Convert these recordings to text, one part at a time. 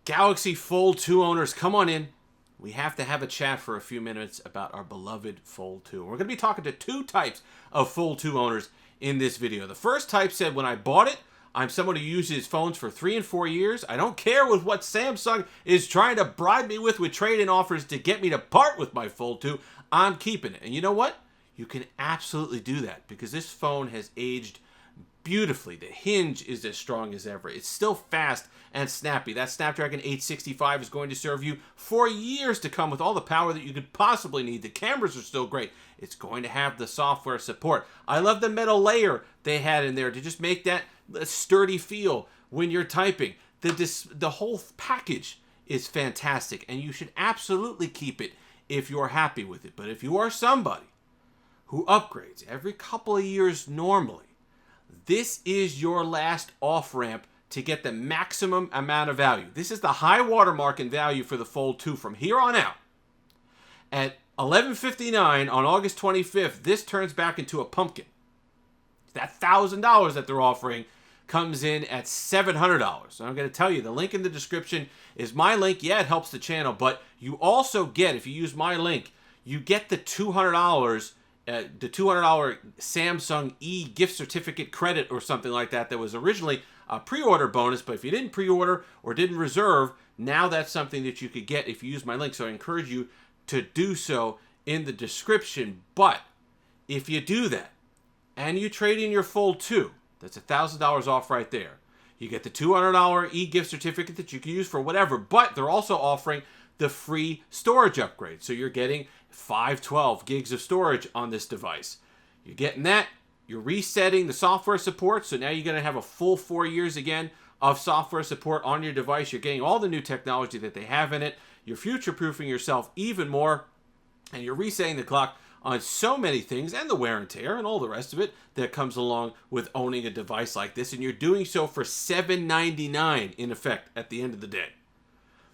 Galaxy Fold 2 owners, come on in. We have to have a chat for a few minutes about our beloved Fold 2. We're going to be talking to two types of Fold 2 owners in this video. The first type said, when I bought it, I'm someone who uses phones for 3 and 4 years. I don't care with what Samsung is trying to bribe me with trade-in offers to get me to part with my Fold 2. I'm keeping it. And you know what? You can absolutely do that because this phone has aged beautifully. The hinge is as strong as ever. It's still fast and snappy. That Snapdragon 865 is going to serve you for years to come with all the power that you could possibly need. The cameras are still great. It's going to have the software support. I love the metal layer they had in there to just make that sturdy feel when you're typing. The whole package is fantastic, and you should absolutely keep it if you're happy with it. But if you are somebody who upgrades every couple of years normally, this is your last off-ramp to get the maximum amount of value. This is the high watermark in value for the Fold 2 from here on out. At $11.59 on August 25th, this turns back into a pumpkin. That $1,000 that they're offering comes in at $700. So I'm going to tell you, the link in the description is my link. Yeah, it helps the channel, but you also get, if you use my link, you get the $200 Samsung E gift certificate credit or something like that was originally a pre-order bonus, but if you didn't pre-order or didn't reserve, now that's something that you could get if you use my link. So I encourage you to do so in the description. But if you do that and you trade in your Fold 2, that's $1,000 off right there. You get the $200 e-gift certificate that you can use for whatever, but they're also offering the free storage upgrade. So you're getting 512 gigs of storage on this device. You're getting that. You're resetting the software support. So now you're going to have a full 4 years again of software support on your device. You're getting all the new technology that they have in it. You're future-proofing yourself even more. And you're resetting the clock on so many things and the wear and tear and all the rest of it that comes along with owning a device like this. And you're doing so for $799 in effect at the end of the day.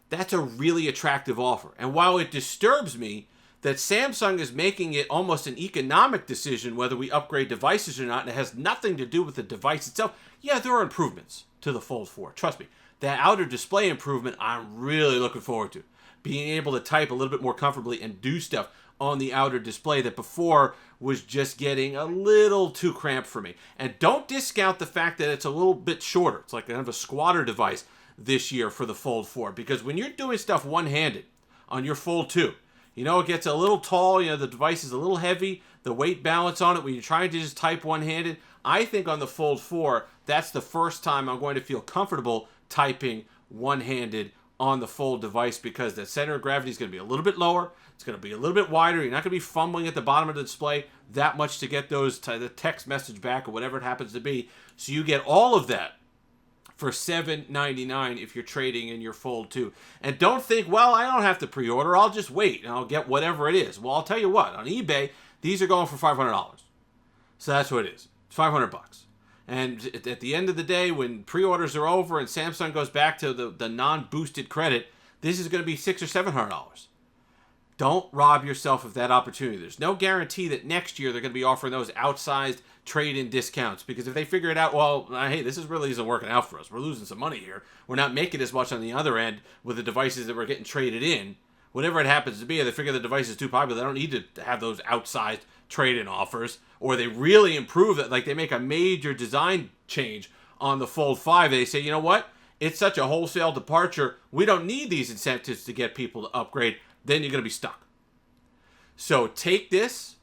That's a really attractive offer. And while it disturbs me that Samsung is making it almost an economic decision whether we upgrade devices or not, and it has nothing to do with the device itself, yeah, there are improvements to the Fold 4. Trust me. That outer display improvement, I'm really looking forward to. Being able to type a little bit more comfortably and do stuff on the outer display that before was just getting a little too cramped for me. And don't discount the fact that it's a little bit shorter. It's like kind of a squatter device this year for the Fold 4, because when you're doing stuff one-handed on your Fold 2, you know, it gets a little tall, you know, the device is a little heavy, the weight balance on it when you're trying to just type one-handed. I think on the Fold 4, that's the first time I'm going to feel comfortable typing one-handed on the Fold device, because the center of gravity is going to be a little bit lower. It's going to be a little bit wider. You're not going to be fumbling at the bottom of the display that much to get those the text message back or whatever it happens to be. So you get all of that for $799 if you're trading in your Fold 2. And don't think, well, I don't have to pre-order. I'll just wait and I'll get whatever it is. Well, I'll tell you what. On eBay, these are going for $500. So that's what it is. It's $500. And at the end of the day, when pre-orders are over and Samsung goes back to the non-boosted credit, this is going to be $600 or $700. Don't rob yourself of that opportunity. There's no guarantee that next year they're going to be offering those outsized trade-in discounts, because if they figure it out, well, hey, this really isn't working out for us. We're losing some money here. We're not making as much on the other end with the devices that we're getting traded in. Whatever it happens to be, they figure the device is too popular. They don't need to have those outsized trade-in offers, or they really improve it, like they make a major design change on the Fold 5. They say, you know what? It's such a wholesale departure. We don't need these incentives to get people to upgrade. Then you're going to be stuck. So take this,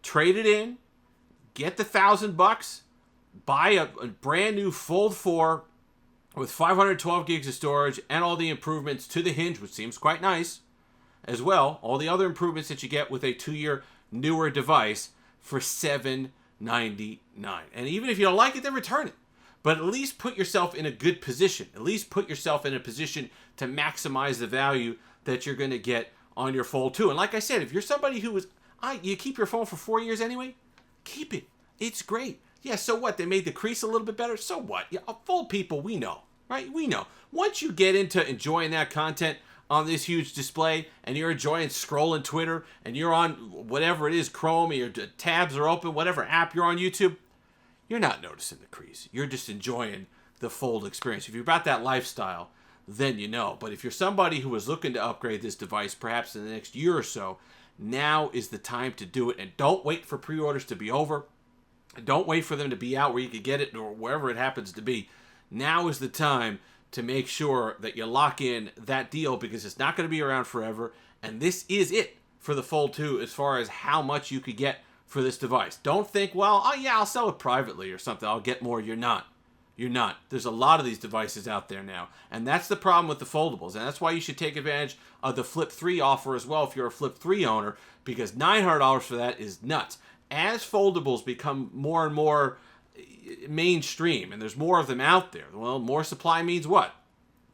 trade it in, get the $1,000, buy a brand new Fold 4 with 512 gigs of storage and all the improvements to the hinge, which seems quite nice as well. All the other improvements that you get with a 2-year newer device for $799. And even if you don't like it, then return it. But at least put yourself in a good position. At least put yourself in a position to maximize the value that you're going to get on your Fold 2. And like I said, if you're somebody who you keep your phone for 4 years anyway, keep it. It's great. Yeah, so what? They made the crease a little bit better. So what? Yeah, Fold people, we know, right? We know. Once you get into enjoying that content on this huge display and you're enjoying scrolling Twitter and you're on whatever it is, Chrome, or your tabs are open, whatever app you're on YouTube, you're not noticing the crease. You're just enjoying the Fold experience. If you're about that lifestyle, then you know. But if you're somebody who is looking to upgrade this device perhaps in the next year or so, now is the time to do it. And don't wait for pre-orders to be over. Don't wait for them to be out where you can get it or wherever it happens to be. Now is the time to make sure that you lock in that deal, because it's not going to be around forever. And this is it for the Fold 2 as far as how much you could get for this device. Don't think, well, oh yeah, I'll sell it privately or something. I'll get more. You're not. You're not. There's a lot of these devices out there now. And that's the problem with the foldables. And that's why you should take advantage of the Flip 3 offer as well if you're a Flip 3 owner, because $900 for that is nuts. As foldables become more and more mainstream and there's more of them out there, well, more supply means what?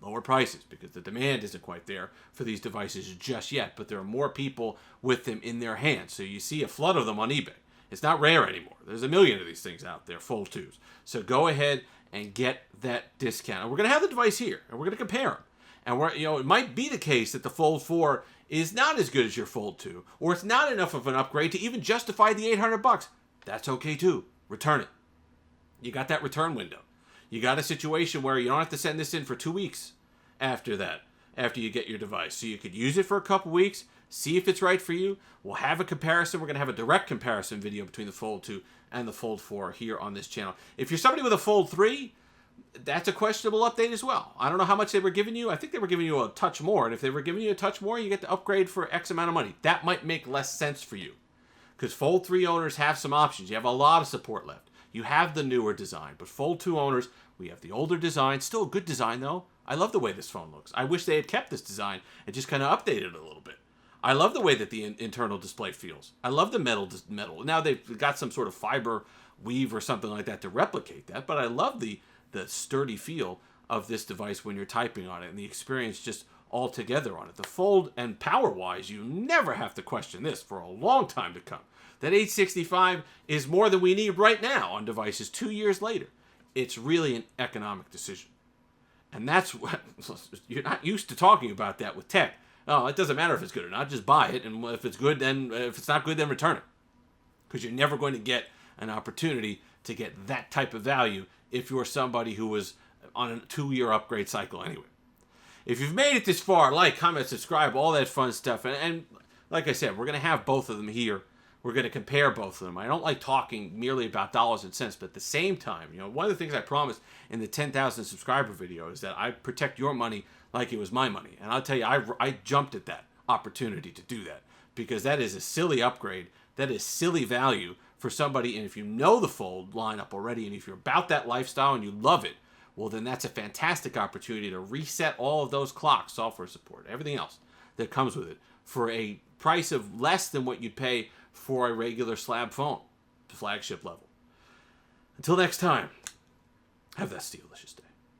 Lower prices, because the demand isn't quite there for these devices just yet, but there are more people with them in their hands. So you see a flood of them on eBay. It's not rare anymore. There's a million of these things out there, Fold 2s. So go ahead and get that discount. And we're going to have the device here, and we're going to compare them. And it might be the case that the Fold 4 is not as good as your Fold 2, or it's not enough of an upgrade to even justify the $800. That's okay too. Return it. You got that return window. You got a situation where you don't have to send this in for 2 weeks after that, after you get your device. So you could use it for a couple weeks, see if it's right for you. We'll have a comparison. We're going to have a direct comparison video between the Fold 2 and the Fold 4 here on this channel. If you're somebody with a Fold 3, that's a questionable update as well. I don't know how much they were giving you. I think they were giving you a touch more. And if they were giving you a touch more, you get the upgrade for X amount of money. That might make less sense for you, because Fold 3 owners have some options. You have a lot of support left. You have the newer design, but Fold 2 owners, we have the older design. Still a good design, though. I love the way this phone looks. I wish they had kept this design and just kind of updated it a little bit. I love the way that the internal display feels. I love the metal. Now they've got some sort of fiber weave or something like that to replicate that, but I love the sturdy feel of this device when you're typing on it, and the experience just all together on it. The Fold, and power-wise, you never have to question this for a long time to come. That 865 is more than we need right now on devices 2 years later. It's really an economic decision. And that's what, you're not used to talking about that with tech. Oh, it doesn't matter if it's good or not. Just buy it, and if it's good, then if it's not good, then return it. Because you're never going to get an opportunity to get that type of value if you're somebody who was on a 2-year upgrade cycle anyway. If you've made it this far, like, comment, subscribe, all that fun stuff. And like I said, we're going to have both of them here. We're going to compare both of them. I don't like talking merely about dollars and cents, but at the same time, one of the things I promised in the 10,000 subscriber video is that I protect your money like it was my money. And I'll tell you, I jumped at that opportunity to do that, because that is a silly upgrade. That is silly value for somebody. And if you know the Fold lineup already, and if you're about that lifestyle and you love it, well, then that's a fantastic opportunity to reset all of those clocks, software support, everything else that comes with it, for a price of less than what you'd pay for a regular slab phone, flagship level. Until next time, have that delicious day.